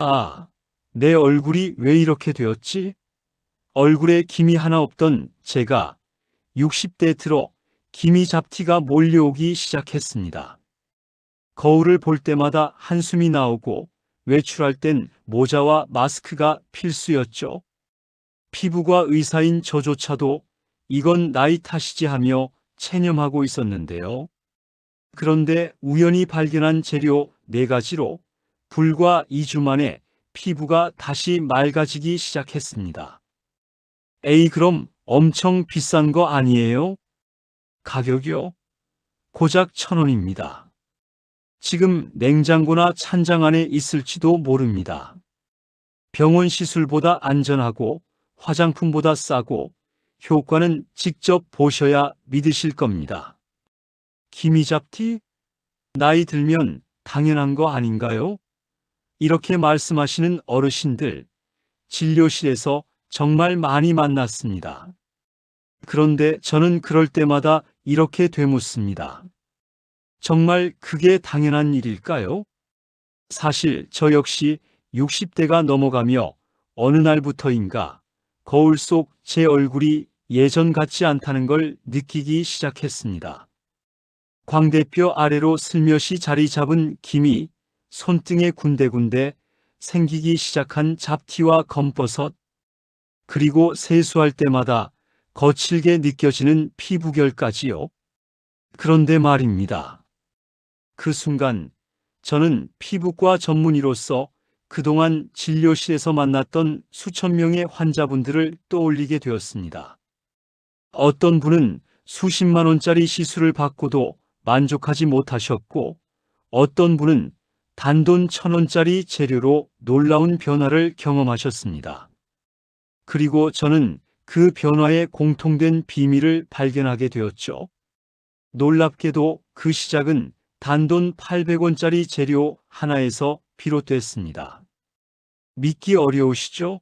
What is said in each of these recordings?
아, 내 얼굴이 왜 이렇게 되었지? 얼굴에 김이 하나 없던 제가 60대 들어 김이 잡티가 몰려오기 시작했습니다. 거울을 볼 때마다 한숨이 나오고 외출할 땐 모자와 마스크가 필수였죠. 피부과 의사인 저조차도 이건 나이 탓이지 하며 체념하고 있었는데요. 그런데 우연히 발견한 재료 4가지로 불과 2주 만에 피부가 다시 맑아지기 시작했습니다. 에이, 그럼 엄청 비싼 거 아니에요? 가격이요? 고작 1,000원입니다. 지금 냉장고나 찬장 안에 있을지도 모릅니다. 병원 시술보다 안전하고 화장품보다 싸고 효과는 직접 보셔야 믿으실 겁니다. 기미잡티? 나이 들면 당연한 거 아닌가요? 이렇게 말씀하시는 어르신들, 진료실에서 정말 많이 만났습니다. 그런데 저는 그럴 때마다 이렇게 되묻습니다. 정말 그게 당연한 일일까요? 사실 저 역시 60대가 넘어가며 어느 날부터인가 거울 속 제 얼굴이 예전 같지 않다는 걸 느끼기 시작했습니다. 광대뼈 아래로 슬며시 자리 잡은 김이, 손등에 군데군데 생기기 시작한 잡티와 검버섯, 그리고 세수할 때마다 거칠게 느껴지는 피부결까지요. 그런데 말입니다. 그 순간 저는 피부과 전문의로서 그동안 진료실에서 만났던 수천 명의 환자분들을 떠올리게 되었습니다. 어떤 분은 수십만 원짜리 시술을 받고도 만족하지 못하셨고, 어떤 분은 단돈 1,000원짜리 재료로 놀라운 변화를 경험하셨습니다. 그리고 저는 그 변화의 공통된 비밀을 발견하게 되었죠. 놀랍게도 그 시작은 단돈 800원짜리 재료 하나에서 비롯됐습니다. 믿기 어려우시죠?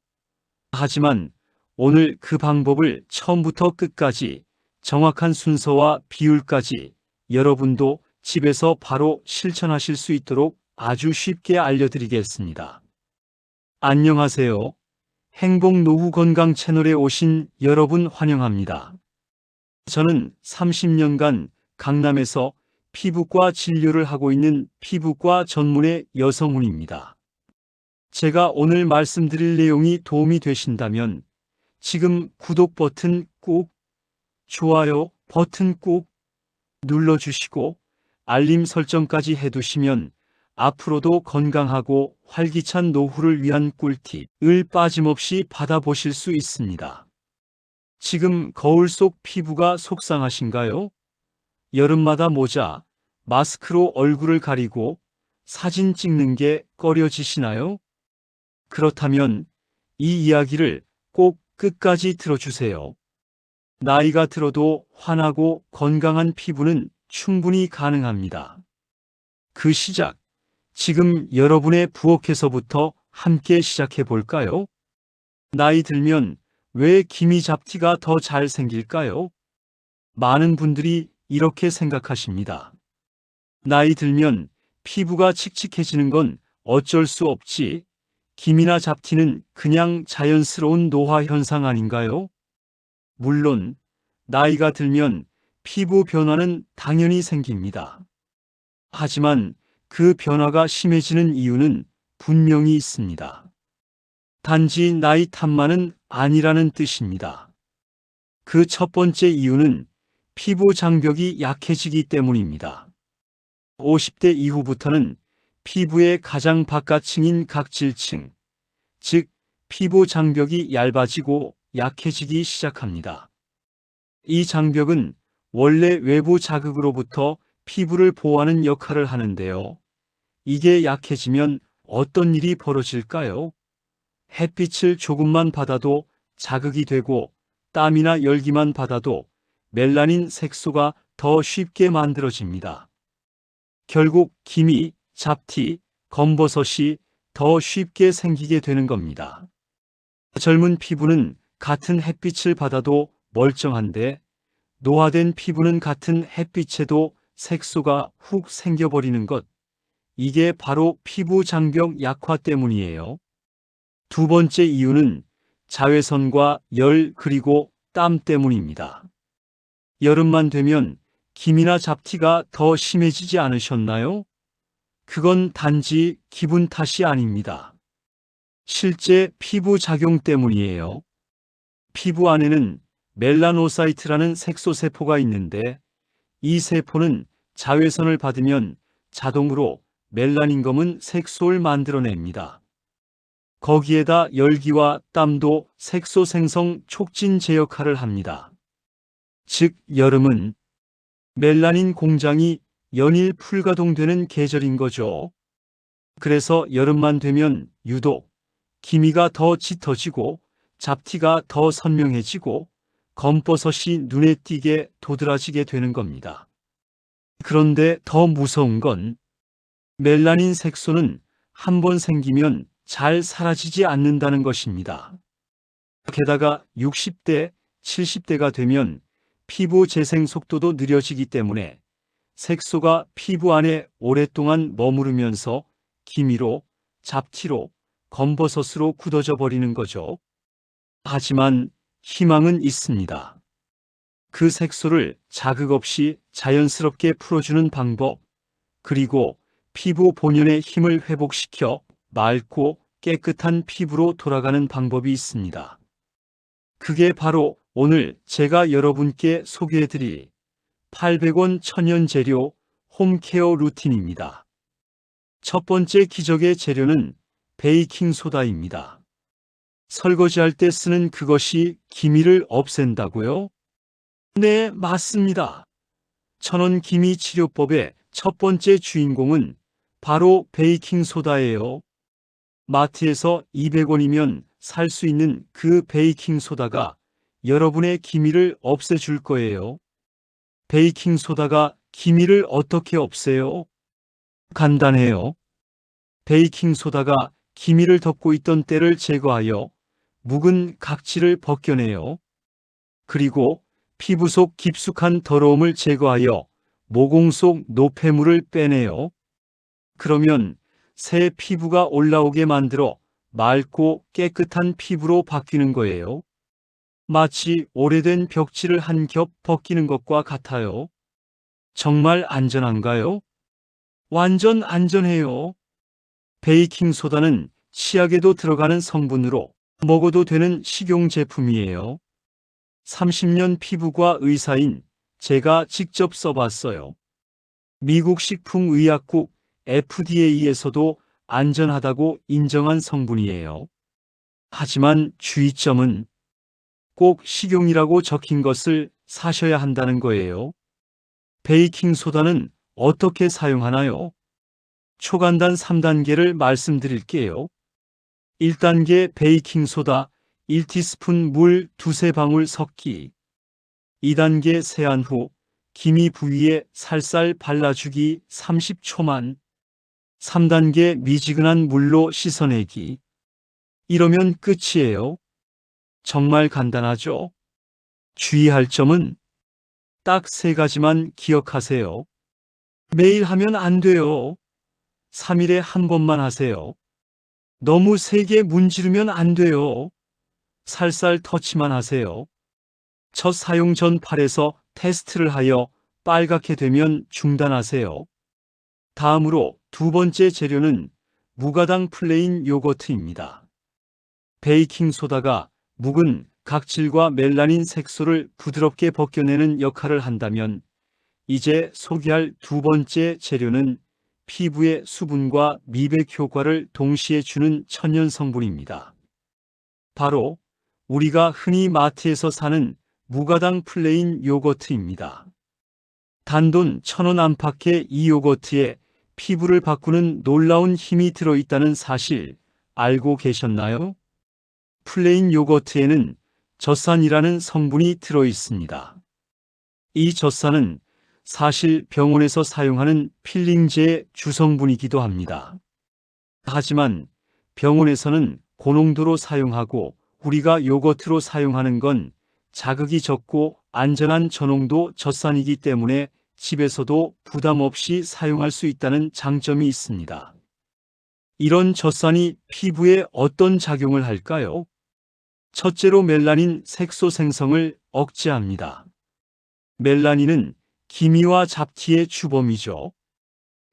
하지만 오늘 그 방법을 처음부터 끝까지 정확한 순서와 비율까지 여러분도 집에서 바로 실천하실 수 있도록 아주 쉽게 알려드리겠습니다. 안녕하세요. 행복노후건강 채널에 오신 여러분 환영합니다. 저는 30년간 강남에서 피부과 진료를 하고 있는 피부과 전문의 여성훈입니다. 제가 오늘 말씀드릴 내용이 도움이 되신다면 지금 구독 버튼 꾹, 좋아요 버튼 꾹 눌러주시고 알림 설정까지 해두시면 앞으로도 건강하고 활기찬 노후를 위한 꿀팁을 빠짐없이 받아보실 수 있습니다. 지금 거울 속 피부가 속상하신가요? 여름마다 모자, 마스크로 얼굴을 가리고 사진 찍는 게 꺼려지시나요? 그렇다면 이 이야기를 꼭 끝까지 들어주세요. 나이가 들어도 환하고 건강한 피부는 충분히 가능합니다. 그 시작, 지금 여러분의 부엌에서부터 함께 시작해 볼까요? 나이 들면 왜 기미잡티가 더 잘 생길까요? 많은 분들이 이렇게 생각하십니다. 나이 들면 피부가 칙칙해지는 건 어쩔 수 없지. 기미나 잡티는 그냥 자연스러운 노화 현상 아닌가요? 물론 나이가 들면 피부 변화는 당연히 생깁니다. 하지만 그 변화가 심해지는 이유는 분명히 있습니다. 단지 나이 탓만은 아니라는 뜻입니다. 그 첫 번째 이유는 피부 장벽이 약해지기 때문입니다. 50대 이후부터는 피부의 가장 바깥층인 각질층, 즉 피부 장벽이 얇아지고 약해지기 시작합니다. 이 장벽은 원래 외부 자극으로부터 피부를 보호하는 역할을 하는데요. 이게 약해지면 어떤 일이 벌어질까요? 햇빛을 조금만 받아도 자극이 되고 땀이나 열기만 받아도 멜라닌 색소가 더 쉽게 만들어집니다. 결국 기미, 잡티, 검버섯이 더 쉽게 생기게 되는 겁니다. 젊은 피부는 같은 햇빛을 받아도 멀쩡한데 노화된 피부는 같은 햇빛에도 색소가 훅 생겨버리는 것, 이게 바로 피부 장벽 약화 때문이에요. 두 번째 이유는 자외선과 열 그리고 땀 때문입니다. 여름만 되면 기미나 잡티가 더 심해지지 않으셨나요? 그건 단지 기분 탓이 아닙니다. 실제 피부 작용 때문이에요. 피부 안에는 멜라노사이트라는 색소세포가 있는데 이 세포는 자외선을 받으면 자동으로 멜라닌 검은 색소를 만들어냅니다. 거기에다 열기와 땀도 색소 생성 촉진제 역할을 합니다. 즉, 여름은 멜라닌 공장이 연일 풀가동되는 계절인 거죠. 그래서 여름만 되면 유독 기미가 더 짙어지고 잡티가 더 선명해지고 검버섯이 눈에 띄게 도드라지게 되는 겁니다. 그런데 더 무서운 건 멜라닌 색소는 한 번 생기면 잘 사라지지 않는다는 것입니다. 게다가 60대, 70대가 되면 피부 재생 속도도 느려지기 때문에 색소가 피부 안에 오랫동안 머무르면서 기미로, 잡티로, 검버섯으로 굳어져 버리는 거죠. 하지만 희망은 있습니다. 그 색소를 자극 없이 자연스럽게 풀어주는 방법, 그리고 피부 본연의 힘을 회복시켜 맑고 깨끗한 피부로 돌아가는 방법이 있습니다. 그게 바로 오늘 제가 여러분께 소개해드릴 800원 천연 재료 홈케어 루틴입니다. 첫 번째 기적의 재료는 베이킹소다입니다. 설거지할 때 쓰는 그것이 기미를 없앤다고요? 네, 맞습니다. 천연 기미 치료법의 첫 번째 주인공은 바로 베이킹소다예요. 마트에서 200원이면 살 수 있는 그 베이킹소다가 여러분의 기미를 없애줄 거예요. 베이킹소다가 기미를 어떻게 없애요? 간단해요. 베이킹소다가 기미를 덮고 있던 때를 제거하여 묵은 각질을 벗겨내요. 그리고 피부 속 깊숙한 더러움을 제거하여 모공 속 노폐물을 빼내요. 그러면 새 피부가 올라오게 만들어 맑고 깨끗한 피부로 바뀌는 거예요. 마치 오래된 벽지를 한 겹 벗기는 것과 같아요. 정말 안전한가요? 완전 안전해요. 베이킹소다는 치약에도 들어가는 성분으로 먹어도 되는 식용 제품이에요. 30년 피부과 의사인 제가 직접 써봤어요. 미국 식품의약국 FDA에서도 안전하다고 인정한 성분이에요. 하지만 주의점은 꼭 식용이라고 적힌 것을 사셔야 한다는 거예요. 베이킹소다는 어떻게 사용하나요? 초간단 3단계를 말씀드릴게요. 1단계 베이킹소다 1티스푼 물 2-3방울 섞기. 2단계 세안 후 기미 부위에 살살 발라주기 30초만. 3단계 미지근한 물로 씻어내기. 이러면 끝이에요. 정말 간단하죠? 주의할 점은 딱 3가지만 기억하세요. 매일 하면 안 돼요. 3일에 한 번만 하세요. 너무 세게 문지르면 안 돼요. 살살 터치만 하세요. 첫 사용 전 팔에서 테스트를 하여 빨갛게 되면 중단하세요. 다음으로 두 번째 재료는 무가당 플레인 요거트입니다. 베이킹소다가 묵은 각질과 멜라닌 색소를 부드럽게 벗겨내는 역할을 한다면 이제 소개할 두 번째 재료는 피부의 수분과 미백 효과를 동시에 주는 천연 성분입니다. 바로 우리가 흔히 마트에서 사는 무가당 플레인 요거트입니다. 단돈 1,000원 안팎의 이 요거트에 피부를 바꾸는 놀라운 힘이 들어있다는 사실 알고 계셨나요? 플레인 요거트에는 젖산이라는 성분이 들어있습니다. 이 젖산은 사실 병원에서 사용하는 필링제의 주성분이기도 합니다. 하지만 병원에서는 고농도로 사용하고 우리가 요거트로 사용하는 건 자극이 적고 안전한 저농도 젖산이기 때문에 집에서도 부담 없이 사용할 수 있다는 장점이 있습니다. 이런 젖산이 피부에 어떤 작용을 할까요? 첫째로 멜라닌 색소 생성을 억제합니다. 멜라닌은 기미와 잡티의 주범이죠.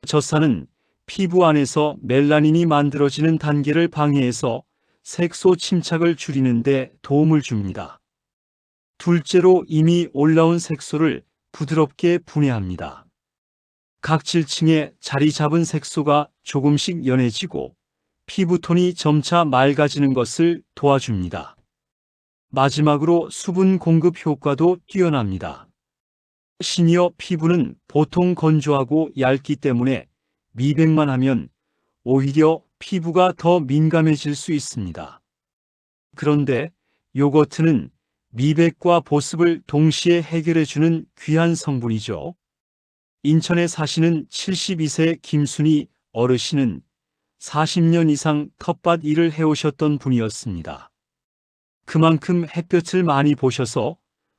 젖산은 피부 안에서 멜라닌이 만들어지는 단계를 방해해서 색소 침착을 줄이는 데 도움을 줍니다. 둘째로 이미 올라온 색소를 부드럽게 분해합니다. 각질층에 자리 잡은 색소가 조금씩 연해지고 피부톤이 점차 맑아지는 것을 도와줍니다. 마지막으로 수분 공급 효과도 뛰어납니다. 시니어 피부는 보통 건조하고 얇기 때문에 미백만 하면 오히려 피부가 더 민감해질 수 있습니다. 그런데 요거트는 미백과 보습을 동시에 해결해주는 귀한 성분이죠. 인천에 사시는 72세 김순희 어르신은 40년 이상 텃밭 일을 해오셨던 분이었습니다. 그만큼 햇볕을 많이 보셔서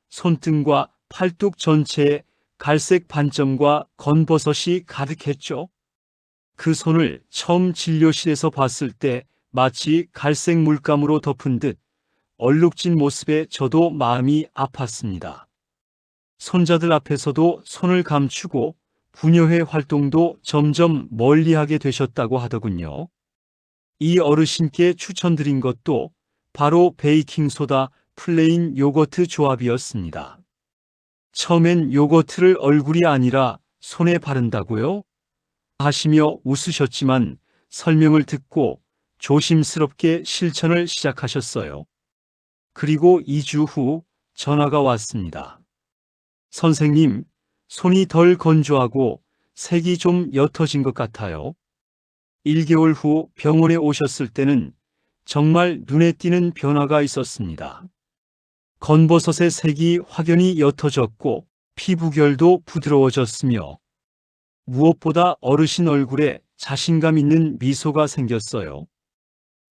손등과 팔뚝 전체에 갈색 반점과 건버섯이 가득했죠. 그 손을 처음 진료실에서 봤을 때 마치 갈색 물감으로 덮은 듯 얼룩진 모습에 저도 마음이 아팠습니다. 손자들 앞에서도 손을 감추고 부녀회 활동도 점점 멀리하게 되셨다고 하더군요. 이 어르신께 추천드린 것도 바로 베이킹소다 플레인 요거트 조합이었습니다. 처음엔 요거트를 얼굴이 아니라 손에 바른다고요? 하시며 웃으셨지만 설명을 듣고 조심스럽게 실천을 시작하셨어요. 그리고 2주 후 전화가 왔습니다. 선생님, 손이 덜 건조하고 색이 좀 옅어진 것 같아요. 1개월 후 병원에 오셨을 때는 정말 눈에 띄는 변화가 있었습니다. 건버섯의 색이 확연히 옅어졌고 피부결도 부드러워졌으며 무엇보다 어르신 얼굴에 자신감 있는 미소가 생겼어요.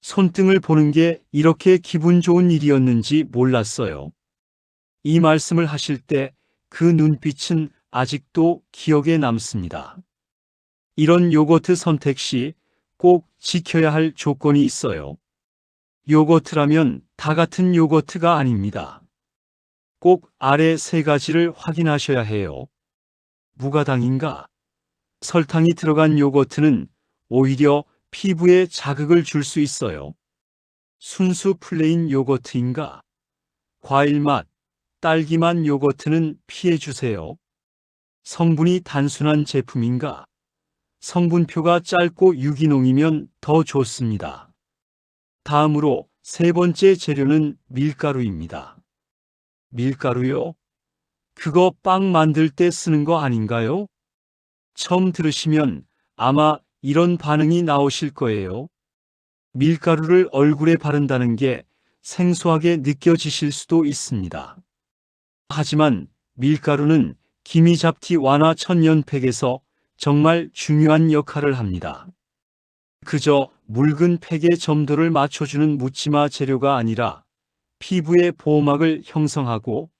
손등을 보는 게 이렇게 기분 좋은 일이었는지 몰랐어요. 이 말씀을 하실 때 그 눈빛은 아직도 기억에 남습니다. 이런 요거트 선택 시 꼭 지켜야 할 조건이 있어요. 요거트라면 다 같은 요거트가 아닙니다. 꼭 아래 3가지를 확인하셔야 해요. 무가당인가? 설탕이 들어간 요거트는 오히려 피부에 자극을 줄 수 있어요. 순수 플레인 요거트인가? 과일맛, 딸기맛 요거트는 피해주세요. 성분이 단순한 제품인가? 성분표가 짧고 유기농이면 더 좋습니다. 다음으로 3번째 재료는 밀가루입니다. 밀가루요? 그거 빵 만들 때 쓰는 거 아닌가요? 처음 들으시면 아마 이런 반응이 나오실 거예요. 밀가루를 얼굴에 바른다는 게 생소하게 느껴지실 수도 있습니다. 하지만 밀가루는 기미 잡티 완화 천연팩에서 정말 중요한 역할을 합니다. 그저 묽은 팩의 점도를 맞춰주는 묻지마 재료가 아니라 피부의 보호막을 형성하고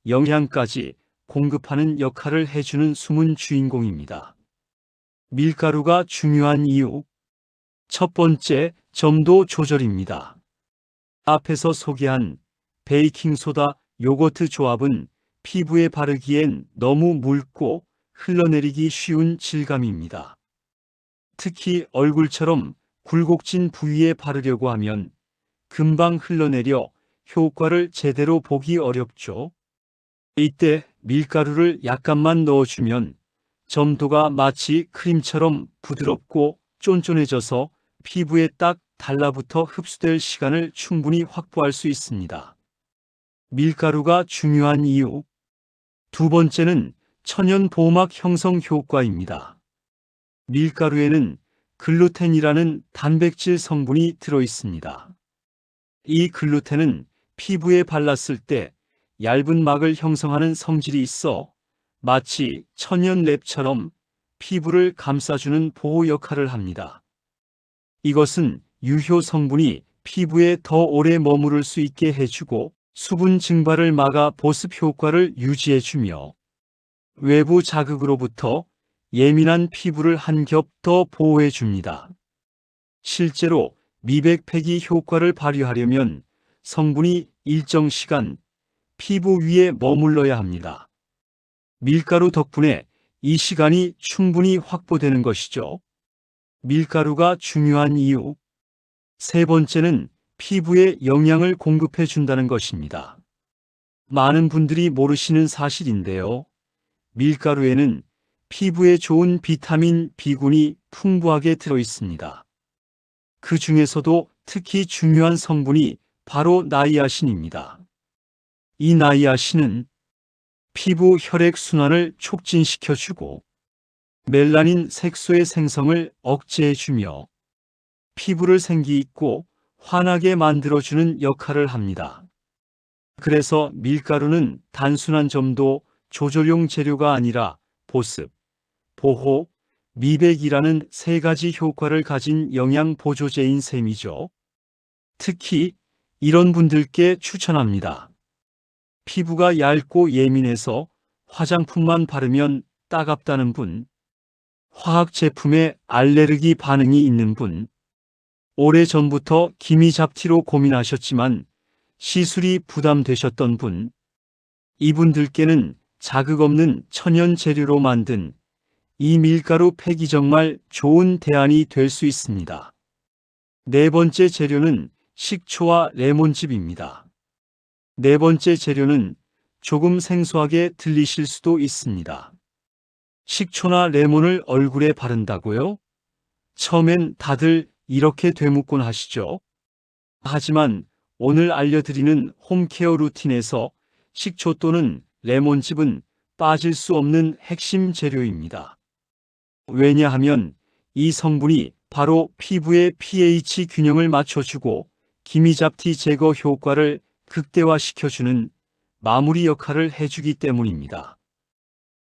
영양까지 공급하는 역할을 해주는 숨은 주인공입니다. 밀가루가 중요한 이유. 첫 번째, 점도 조절입니다. 앞에서 소개한 베이킹소다 요거트 조합은 피부에 바르기엔 너무 묽고 흘러내리기 쉬운 질감입니다. 특히 얼굴처럼 굴곡진 부위에 바르려고 하면 금방 흘러내려 효과를 제대로 보기 어렵죠. 이때 밀가루를 약간만 넣어주면 점도가 마치 크림처럼 부드럽고 쫀쫀해져서 피부에 딱 달라붙어 흡수될 시간을 충분히 확보할 수 있습니다. 밀가루가 중요한 이유. 두 번째는 천연 보호막 형성 효과입니다. 밀가루에는 글루텐이라는 단백질 성분이 들어있습니다. 이 글루텐은 피부에 발랐을 때 얇은 막을 형성하는 성질이 있어 마치 천연 랩처럼 피부를 감싸주는 보호 역할을 합니다. 이것은 유효 성분이 피부에 더 오래 머무를 수 있게 해주고 수분 증발을 막아 보습 효과를 유지해주며 외부 자극으로부터 예민한 피부를 한 겹 더 보호해 줍니다. 실제로 미백팩이 효과를 발휘하려면 성분이 일정 시간 피부 위에 머물러야 합니다. 밀가루 덕분에 이 시간이 충분히 확보되는 것이죠. 밀가루가 중요한 이유. 세 번째는 피부에 영양을 공급해 준다는 것입니다. 많은 분들이 모르시는 사실인데요. 밀가루에는 피부에 좋은 비타민 B군이 풍부하게 들어 있습니다. 그 중에서도 특히 중요한 성분이 바로 나이아신입니다. 이 나이아신은 피부 혈액순환을 촉진시켜주고 멜라닌 색소의 생성을 억제해주며 피부를 생기있고 환하게 만들어주는 역할을 합니다. 그래서 밀가루는 단순한 점도 조절용 재료가 아니라 보습, 보호, 미백이라는 세 가지 효과를 가진 영양 보조제인 셈이죠. 특히 이런 분들께 추천합니다. 피부가 얇고 예민해서 화장품만 바르면 따갑다는 분, 화학 제품에 알레르기 반응이 있는 분, 오래전부터 기미잡티로 고민하셨지만 시술이 부담되셨던 분, 이분들께는 자극 없는 천연 재료로 만든 이 밀가루 팩이 정말 좋은 대안이 될 수 있습니다. 네 번째 재료는 식초와 레몬즙입니다. 네 번째 재료는 조금 생소하게 들리실 수도 있습니다. 식초나 레몬을 얼굴에 바른다고요? 처음엔 다들 이렇게 되묻곤 하시죠. 하지만 오늘 알려드리는 홈케어 루틴에서 식초 또는 레몬즙은 빠질 수 없는 핵심 재료입니다. 왜냐하면 이 성분이 바로 피부의 pH 균형을 맞춰주고 기미잡티 제거 효과를 극대화시켜주는 마무리 역할을 해주기 때문입니다.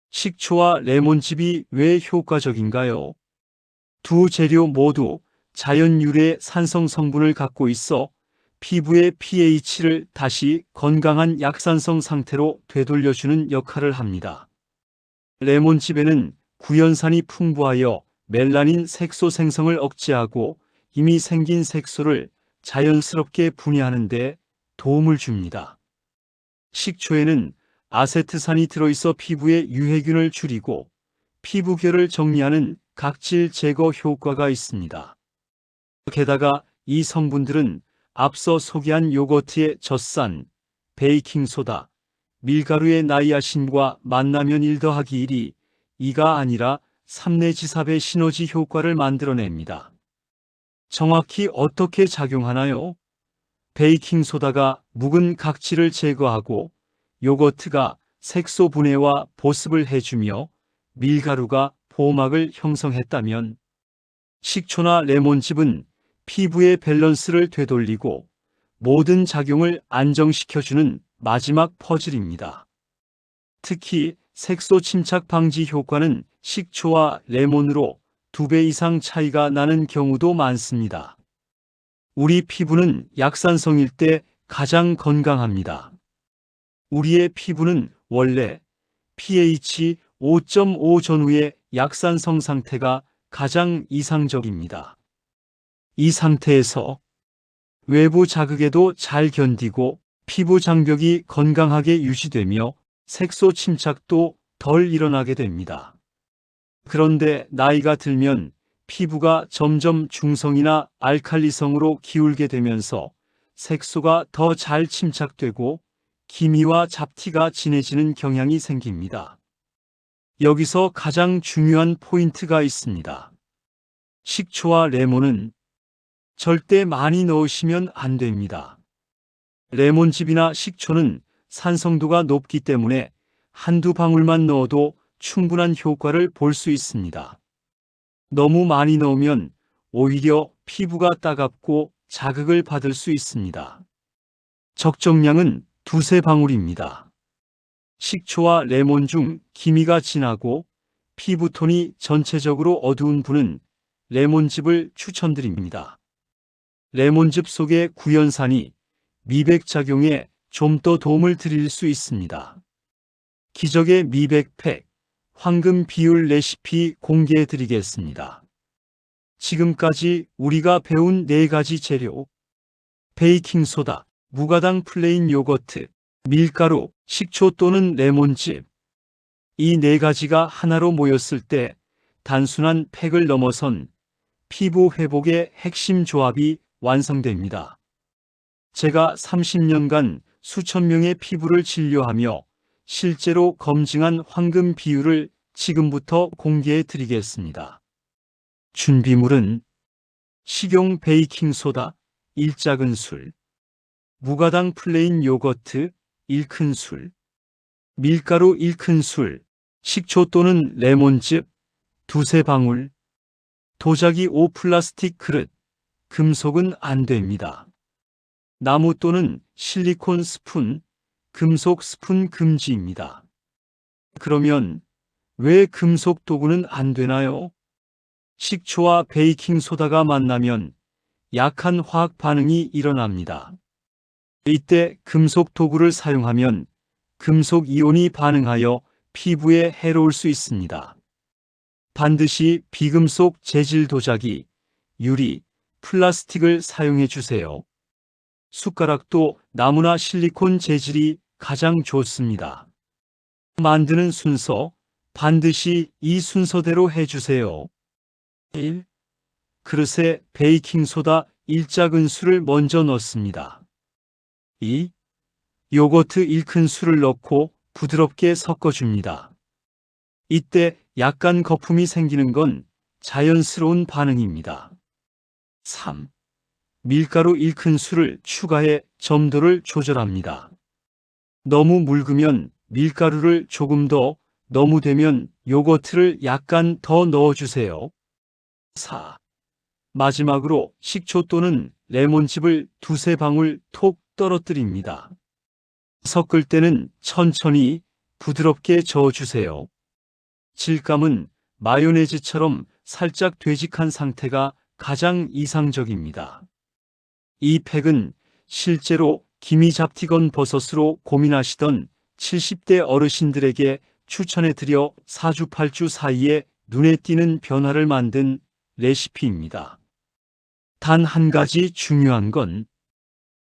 식초와 레몬즙이 왜 효과적인가요? 두 재료 모두 자연 유래 산성 성분을 갖고 있어 피부의 pH를 다시 건강한 약산성 상태로 되돌려주는 역할을 합니다. 레몬즙에는 구연산이 풍부하여 멜라닌 색소 생성을 억제하고 이미 생긴 색소를 자연스럽게 분해하는 데 도움을 줍니다. 식초에는 아세트산이 들어있어 피부의 유해균을 줄이고 피부결을 정리하는 각질 제거 효과가 있습니다. 게다가 이 성분들은 앞서 소개한 요거트의 젖산, 베이킹소다, 밀가루의 나이아신과 만나면 1 더하기 1이 2가 아니라 3 내지 4배 시너지 효과를 만들어냅니다. 정확히 어떻게 작용하나요? 베이킹소다가 묵은 각질을 제거하고 요거트가 색소 분해와 보습을 해주며 밀가루가 보호막을 형성했다면 식초나 레몬즙은 피부의 밸런스를 되돌리고 모든 작용을 안정시켜주는 마지막 퍼즐입니다. 특히 색소 침착 방지 효과는 식초와 레몬으로 2배 이상 차이가 나는 경우도 많습니다. 우리 피부는 약산성일 때 가장 건강합니다. 우리의 피부는 원래 pH 5.5 전후의 약산성 상태가 가장 이상적입니다. 이 상태에서 외부 자극에도 잘 견디고 피부 장벽이 건강하게 유지되며 색소 침착도 덜 일어나게 됩니다. 그런데 나이가 들면 피부가 점점 중성이나 알칼리성으로 기울게 되면서 색소가 더 잘 침착되고 기미와 잡티가 진해지는 경향이 생깁니다. 여기서 가장 중요한 포인트가 있습니다. 식초와 레몬은 절대 많이 넣으시면 안 됩니다. 레몬즙이나 식초는 산성도가 높기 때문에 한두 방울만 넣어도 충분한 효과를 볼 수 있습니다. 너무 많이 넣으면 오히려 피부가 따갑고 자극을 받을 수 있습니다. 적정량은 2~3 방울입니다. 식초와 레몬 중 기미가 진하고 피부톤이 전체적으로 어두운 분은 레몬즙을 추천드립니다. 레몬즙 속의 구연산이 미백 작용에 좀 더 도움을 드릴 수 있습니다. 기적의 미백팩, 황금 비율 레시피 공개해 드리겠습니다. 지금까지 우리가 배운 4가지 재료, 베이킹소다, 무가당 플레인 요거트, 밀가루, 식초 또는 레몬즙. 이 4가지가 하나로 모였을 때 단순한 팩을 넘어선 피부 회복의 핵심 조합이 완성됩니다. 제가 30년간 수천 명의 피부를 진료하며 실제로 검증한 황금 비율을 지금부터 공개해 드리겠습니다. 준비물은 식용 베이킹소다 1작은술, 무가당 플레인 요거트 1큰술, 밀가루 1큰술, 식초 또는 레몬즙 2~3방울, 도자기 5 플라스틱 그릇, 금속은 안 됩니다. 나무 또는 실리콘 스푼, 금속 스푼 금지입니다. 그러면 왜 금속 도구는 안 되나요? 식초와 베이킹소다가 만나면 약한 화학 반응이 일어납니다. 이때 금속 도구를 사용하면 금속 이온이 반응하여 피부에 해로울 수 있습니다. 반드시 비금속 재질 도자기, 유리, 플라스틱을 사용해 주세요. 숟가락도 나무나 실리콘 재질이 가장 좋습니다. 만드는 순서, 반드시 이 순서대로 해주세요. 1. 그릇에 베이킹소다 1작은술을 먼저 넣습니다. 2. 요거트 1큰술을 넣고 부드럽게 섞어줍니다. 이때 약간 거품이 생기는 건 자연스러운 반응입니다. 3. 밀가루 1큰술을 추가해 점도를 조절합니다. 너무 묽으면 밀가루를 조금 더, 너무 되면 요거트를 약간 더 넣어주세요. 4. 마지막으로 식초 또는 레몬즙을 2~3방울 톡 떨어뜨립니다. 섞을 때는 천천히 부드럽게 저어주세요. 질감은 마요네즈처럼 살짝 되직한 상태가 가장 이상적입니다. 이 팩은 실제로 기미잡티건 버섯으로 고민하시던 70대 어르신들에게 추천해드려 4주 8주 사이에 눈에 띄는 변화를 만든 레시피입니다. 단 한 가지 중요한 건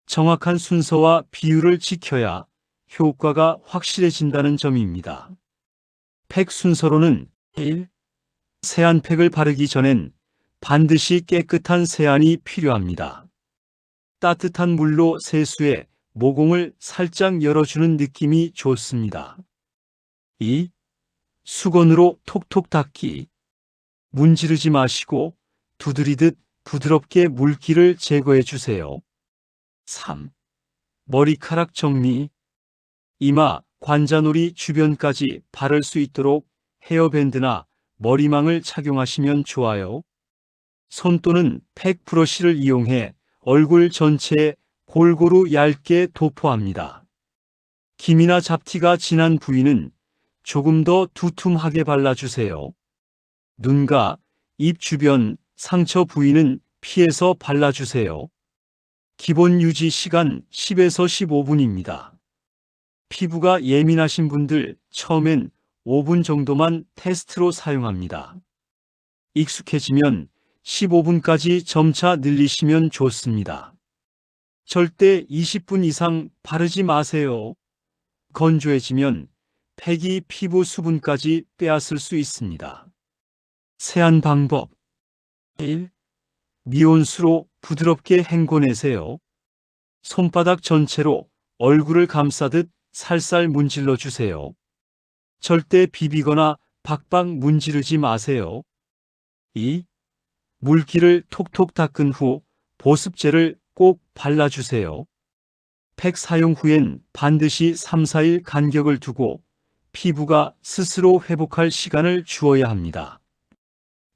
정확한 순서와 비율을 지켜야 효과가 확실해진다는 점입니다. 팩 순서로는 1. 세안팩을 바르기 전엔 반드시 깨끗한 세안이 필요합니다. 따뜻한 물로 세수해 모공을 살짝 열어주는 느낌이 좋습니다. 2. 수건으로 톡톡 닦기. 문지르지 마시고 두드리듯 부드럽게 물기를 제거해 주세요. 3. 머리카락 정리. 이마, 관자놀이 주변까지 바를 수 있도록 헤어밴드나 머리망을 착용하시면 좋아요. 손 또는 팩 브러쉬를 이용해 얼굴 전체에 골고루 얇게 도포합니다. 기미나 잡티가 진한 부위는 조금 더 두툼하게 발라주세요. 눈과 입 주변 상처 부위는 피해서 발라주세요. 기본 유지 시간 10에서 15분입니다. 피부가 예민하신 분들 처음엔 5분 정도만 테스트로 사용합니다. 익숙해지면 15분까지 점차 늘리시면 좋습니다. 절대 20분 이상 바르지 마세요. 건조해지면 팩이 피부 수분까지 빼앗을 수 있습니다. 세안 방법 1. 미온수로 부드럽게 헹궈내세요. 손바닥 전체로 얼굴을 감싸듯 살살 문질러 주세요. 절대 비비거나 박박 문지르지 마세요. 2. 물기를 톡톡 닦은 후 보습제를 꼭 발라주세요. 팩 사용 후엔 반드시 3~4일 간격을 두고 피부가 스스로 회복할 시간을 주어야 합니다.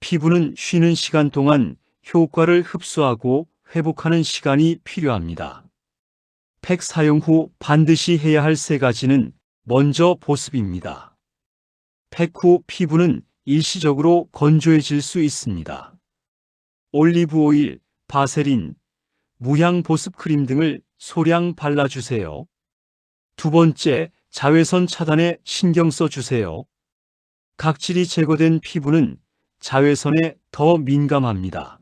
피부는 쉬는 시간 동안 효과를 흡수하고 회복하는 시간이 필요합니다. 팩 사용 후 반드시 해야 할 3가지는 먼저 보습입니다. 팩 후 피부는 일시적으로 건조해질 수 있습니다. 올리브 오일, 바세린, 무향 보습 크림 등을 소량 발라주세요. 2번째, 자외선 차단에 신경 써주세요. 각질이 제거된 피부는 자외선에 더 민감합니다.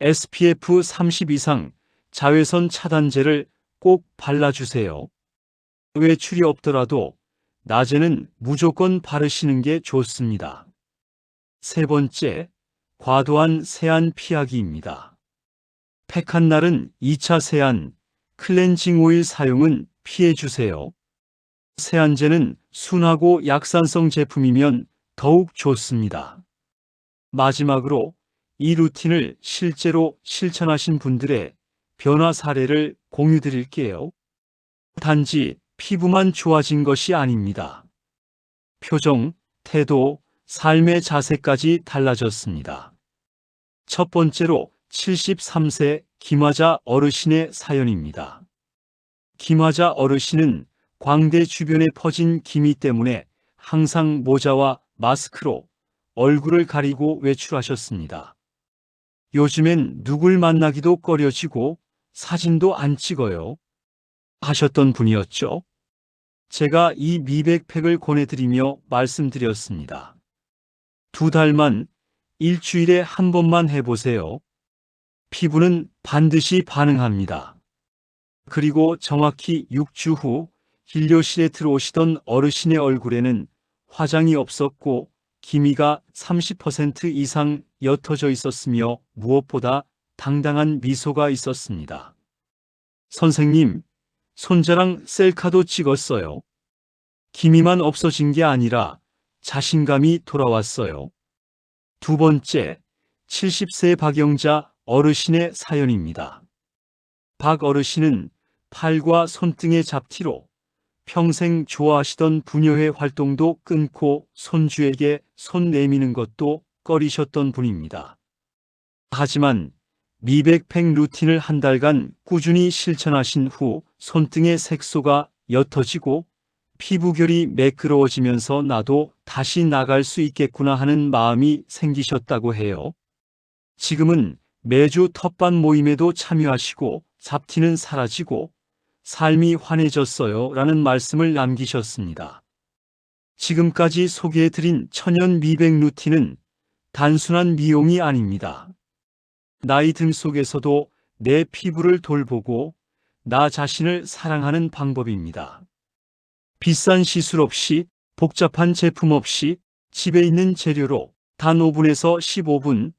SPF 30 이상 자외선 차단제를 꼭 발라주세요. 외출이 없더라도 낮에는 무조건 바르시는 게 좋습니다. 세 번째, 과도한 세안 피하기입니다. 팩한 날은 2차 세안, 클렌징 오일 사용은 피해주세요. 세안제는 순하고 약산성 제품이면 더욱 좋습니다. 마지막으로 이 루틴을 실제로 실천하신 분들의 변화 사례를 공유 드릴게요. 단지 피부만 좋아진 것이 아닙니다. 표정, 태도, 삶의 자세까지 달라졌습니다. 첫 번째로 73세 김화자 어르신의 사연입니다. 김화자 어르신은 광대 주변에 퍼진 기미 때문에 항상 모자와 마스크로 얼굴을 가리고 외출하셨습니다. 요즘엔 누굴 만나기도 꺼려지고 사진도 안 찍어요. 하셨던 분이었죠. 제가 이 미백팩을 권해드리며 말씀드렸습니다. 2달만 일주일에 한 번만 해보세요. 피부는 반드시 반응합니다. 그리고 정확히 6주 후 진료실에 들어오시던 어르신의 얼굴에는 화장이 없었고 기미가 30% 이상 옅어져 있었으며 무엇보다 당당한 미소가 있었습니다. 선생님, 손자랑 셀카도 찍었어요. 기미만 없어진 게 아니라 자신감이 돌아왔어요. 두 번째, 70세 박영자 어르신의 사연입니다. 박 어르신은 팔과 손등의 잡티로 평생 좋아하시던 부녀회 활동도 끊고 손주에게 손 내미는 것도 꺼리셨던 분입니다. 하지만 미백팩 루틴을 한 달간 꾸준히 실천하신 후 손등의 색소가 옅어지고 피부결이 매끄러워지면서 나도 다시 나갈 수 있겠구나 하는 마음이 생기셨다고 해요. 지금은 매주 텃밭 모임에도 참여하시고 잡티는 사라지고 삶이 환해졌어요 라는 말씀을 남기셨습니다. 지금까지 소개해드린 천연 미백 루틴은 단순한 미용이 아닙니다. 나이 등 속에서도 내 피부를 돌보고 나 자신을 사랑하는 방법입니다. 비싼 시술 없이 복잡한 제품 없이 집에 있는 재료로 단 5분에서 15분,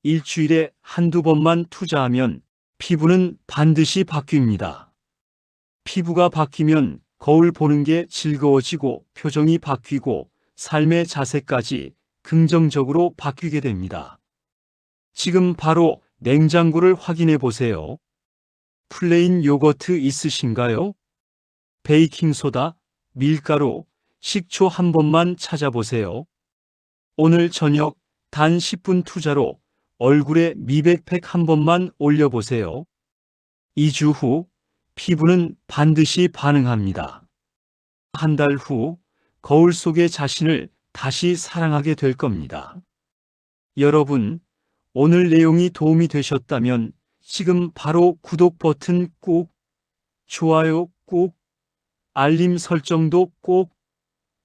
일주일에 한두 번만 투자하면 피부는 반드시 바뀝니다. 피부가 바뀌면 거울 보는 게 즐거워지고 표정이 바뀌고 삶의 자세까지 긍정적으로 바뀌게 됩니다. 지금 바로 냉장고를 확인해 보세요. 플레인 요거트 있으신가요? 베이킹소다, 밀가루, 식초 한 번만 찾아보세요. 오늘 저녁 단 10분 투자로 얼굴에 미백팩 한 번만 올려보세요. 2주 후 피부는 반드시 반응합니다. 한 달 후 거울 속의 자신을 다시 사랑하게 될 겁니다. 여러분, 오늘 내용이 도움이 되셨다면 지금 바로 구독 버튼 꾹, 좋아요 꾹, 알림 설정도 꼭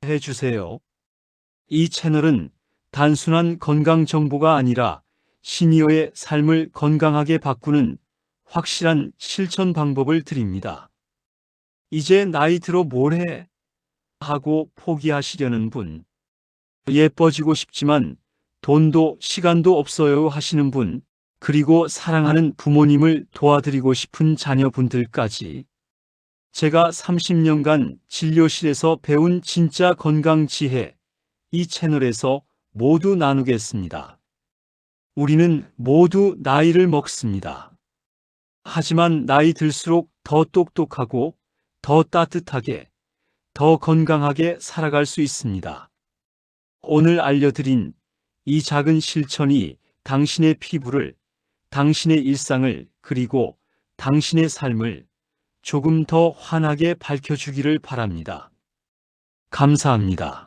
해주세요. 이 채널은 단순한 건강 정보가 아니라 시니어의 삶을 건강하게 바꾸는 확실한 실천 방법을 드립니다. 이제 나이 들어 뭘 해? 하고 포기하시려는 분, 예뻐지고 싶지만 돈도 시간도 없어요 하시는 분, 그리고 사랑하는 부모님을 도와드리고 싶은 자녀분들까지 제가 30년간 진료실에서 배운 진짜 건강 지혜, 이 채널에서 모두 나누겠습니다. 우리는 모두 나이를 먹습니다. 하지만 나이 들수록 더 똑똑하고 더 따뜻하게, 더 건강하게 살아갈 수 있습니다. 오늘 알려드린 이 작은 실천이 당신의 피부를, 당신의 일상을, 그리고 당신의 삶을 조금 더 환하게 밝혀주기를 바랍니다. 감사합니다.